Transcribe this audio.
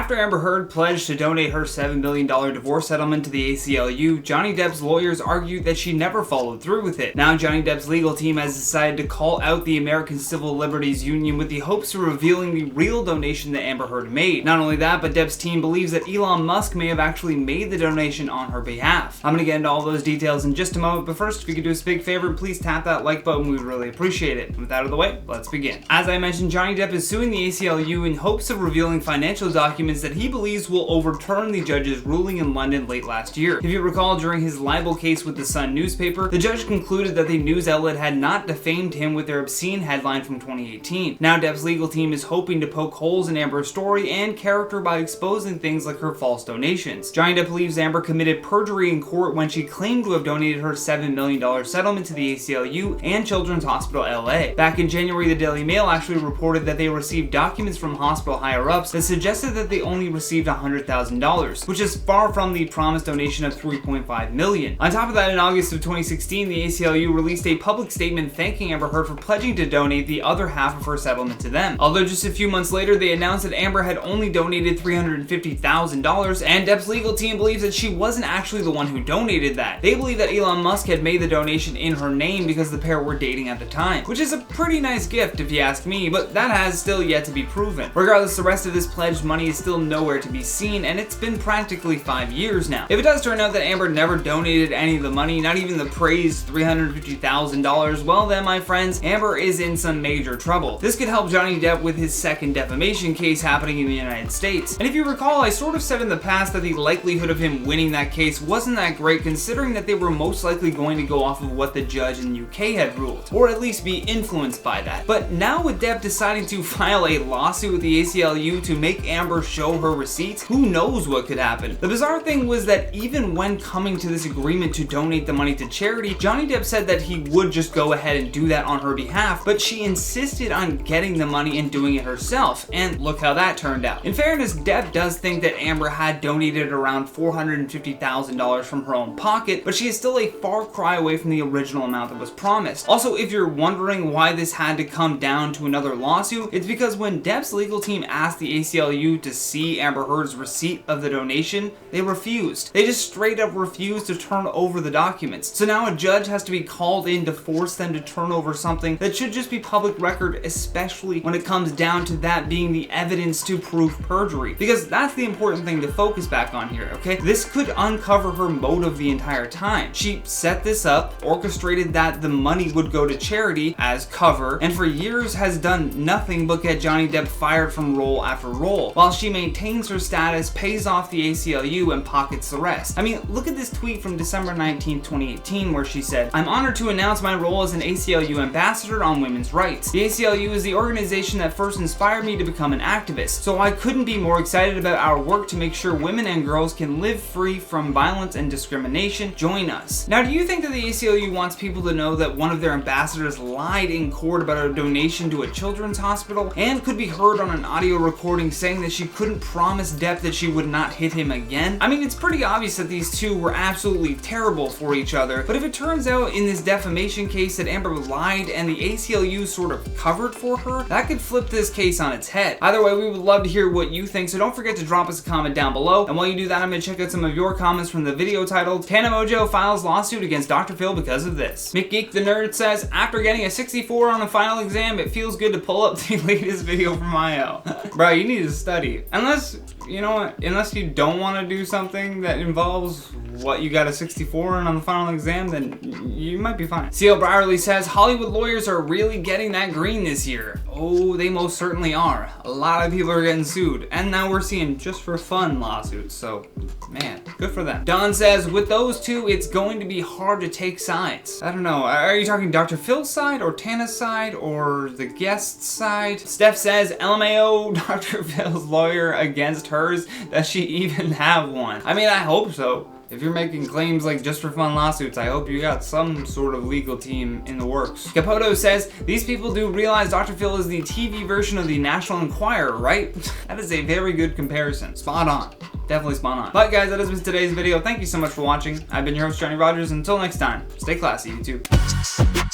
After Amber Heard pledged to donate her $7 billion divorce settlement to the ACLU, Johnny Depp's lawyers argued that she never followed through with it. Now Johnny Depp's legal team has decided to call out the American Civil Liberties Union with the hopes of revealing the real donation that Amber Heard made. Not only that, but Depp's team believes that Elon Musk may have actually made the donation on her behalf. I'm gonna get into all those details in just a moment, but first, if you could do us a big favor, please tap that like button, we'd really appreciate it. And with that out of the way, let's begin. As I mentioned, Johnny Depp is suing the ACLU in hopes of revealing financial documents that he believes will overturn the judge's ruling in London late last year. If you recall, during his libel case with the Sun newspaper, the judge concluded that the news outlet had not defamed him with their obscene headline from 2018. Now Depp's legal team is hoping to poke holes in Amber's story and character by exposing things like her false donations. Johnny Depp believes Amber committed perjury in court when she claimed to have donated her $7 million settlement to the ACLU and Children's Hospital LA. Back in January, the Daily Mail actually reported that they received documents from hospital higher-ups that suggested that they only received $100,000, which is far from the promised donation of $3.5 million. On top of that, in August of 2016, the ACLU released a public statement thanking Amber Heard for pledging to donate the other half of her settlement to them. Although just a few months later, they announced that Amber had only donated $350,000, and Depp's legal team believes that she wasn't actually the one who donated that. They believe that Elon Musk had made the donation in her name because the pair were dating at the time, which is a pretty nice gift if you ask me, but that has still yet to be proven. Regardless, the rest of this pledged money is still nowhere to be seen, and it's been practically 5 years now. If it does turn out that Amber never donated any of the money, not even the praised $350,000, well then, my friends, Amber is in some major trouble. This could help Johnny Depp with his second defamation case happening in the United States. And if you recall, I sort of said in the past that the likelihood of him winning that case wasn't that great, considering that they were most likely going to go off of what the judge in the UK had ruled, or at least be influenced by that. But now with Depp deciding to file a lawsuit with the ACLU to make Amber show her receipts, who knows what could happen. The bizarre thing was that even when coming to this agreement to donate the money to charity, Johnny Depp said that he would just go ahead and do that on her behalf, but she insisted on getting the money and doing it herself, and look how that turned out. In fairness, Depp does think that Amber had donated around $450,000 from her own pocket, but she is still a far cry away from the original amount that was promised. Also, if you're wondering why this had to come down to another lawsuit, it's because when Depp's legal team asked the ACLU to see Amber Heard's receipt of the donation, they refused. They just straight up refused to turn over the documents. So now a judge has to be called in to force them to turn over something that should just be public record, especially when it comes down to that being the evidence to prove perjury. Because that's the important thing to focus back on here, okay? This could uncover her motive the entire time. She set this up, orchestrated that the money would go to charity as cover, and for years has done nothing but get Johnny Depp fired from role after role, while she maintains her status, pays off the ACLU, and pockets the rest. I mean, look at this tweet from December 19, 2018, where she said, "I'm honored to announce my role as an ACLU ambassador on women's rights. The ACLU is the organization that first inspired me to become an activist, so I couldn't be more excited about our work to make sure women and girls can live free from violence and discrimination. Join us." Now, do you think that the ACLU wants people to know that one of their ambassadors lied in court about a donation to a children's hospital and could be heard on an audio recording saying that she couldn't promise Depp that she would not hit him again? I mean, it's pretty obvious that these two were absolutely terrible for each other, but if it turns out in this defamation case that Amber lied and the ACLU sort of covered for her, that could flip this case on its head. Either way, we would love to hear what you think, so don't forget to drop us a comment down below. And while you do that, I'm going to check out some of your comments from the video titled "Tana Mojo Files Lawsuit Against Dr. Phil Because of This." McGeek the Nerd says, "After getting a 64 on the final exam, it feels good to pull up the latest video from IO." Bro, you need to study. Unless, you know what, unless you don't want to do something that involves what you got a 64 on the final exam, then you might be fine. C.L. Brierly says, "Hollywood lawyers are really getting that green this year." Oh, they most certainly are. A lot of people are getting sued, and now we're seeing just for fun lawsuits, so man, good for them. Don says, "With those two, it's going to be hard to take sides." I don't know, are you talking Dr. Phil's side, or Tana's side, or the guest's side? Steph says, "LMAO, Dr. Phil's lawyer against hers. Does she even have one?" I mean, I hope so. If you're making claims like just for fun lawsuits, I hope you got some sort of legal team in the works. Capoto says, "These people do realize Dr. Phil is the TV version of the National Enquirer, right?" That is a very good comparison. Spot on. Definitely spot on. But guys, that has been today's video. Thank you so much for watching. I've been your host, Johnny Rogers. Until next time, stay classy, YouTube.